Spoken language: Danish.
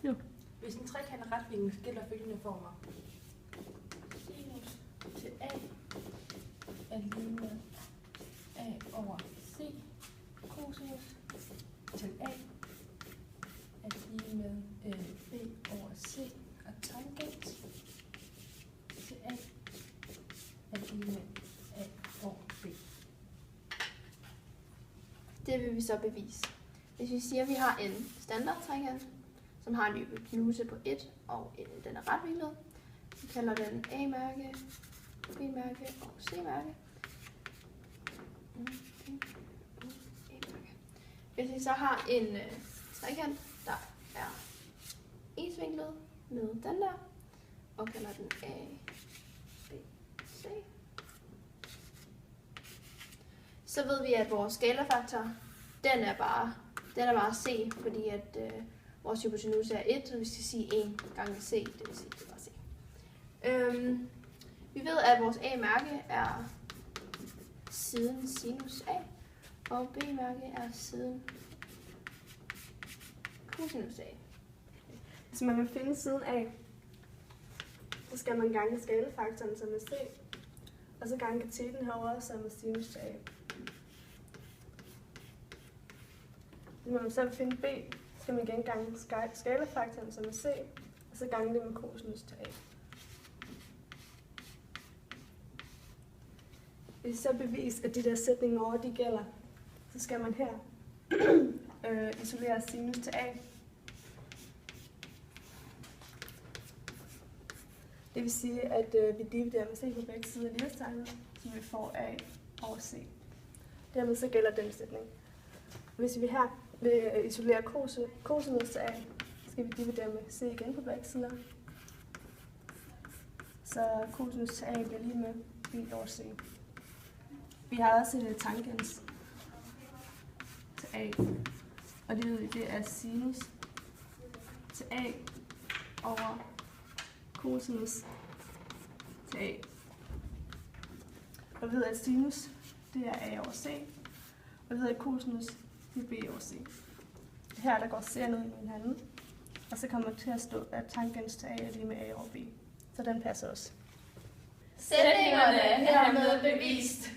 Jo. Hvis en trekantet retvinkel gælder følgende former. Sinus til A er lige med A over C. Cosinus til A er lige med B over C. Og tangent til A er lige med A over B. Det vil vi så bevise. Hvis vi siger, at vi har en standardtrekant, som har en hypotenuse på 1, og den er retvinklet, vi kalder den A-mærke, B-mærke og C-mærke. Hvis vi så har en trekant, der er ensvinklet med den der, og kalder den A, B, C, så ved vi, at vores skalafaktor, den er bare C, fordi at vores hypotenuse er 1, og vi skal sige 1 gange C, det vil sige, det er bare C. Vi ved, at vores A-mærke er siden sinus A, og B-mærke er siden cosinus A. Hvis man vil finde siden A, så skal man gange skalefaktoren, som er C, og så gange kateten herovre, som er sinus til A. Hvis man så vil finde B, skal man igen gange skalefaktoren, som er C, og så gange det med cosinus til A. Hvis så bevis, at de der sætninger over, de gælder, så skal man her isolere sinus til A. Det vil sige, at vi dividerer med C på begge sider af lighedstegnet, så vi får A over C. Dermed så gælder den sætning. Hvis vi her vil isolere cosinus til A, skal vi dividere med C igen på begge sider. Så cosinus til A bliver lige med B over C. Vi har også et tangens til A, og det er sinus til A over cosinus til A. Og vi ved, at sinus det er A over C, og vi ved, at cosinus det er B over C. Her der går C'en ud i hinanden, og så kommer det til at stå, at tangens til A er lige med A over B. Så den passer også. Sætningerne er hermed bevist.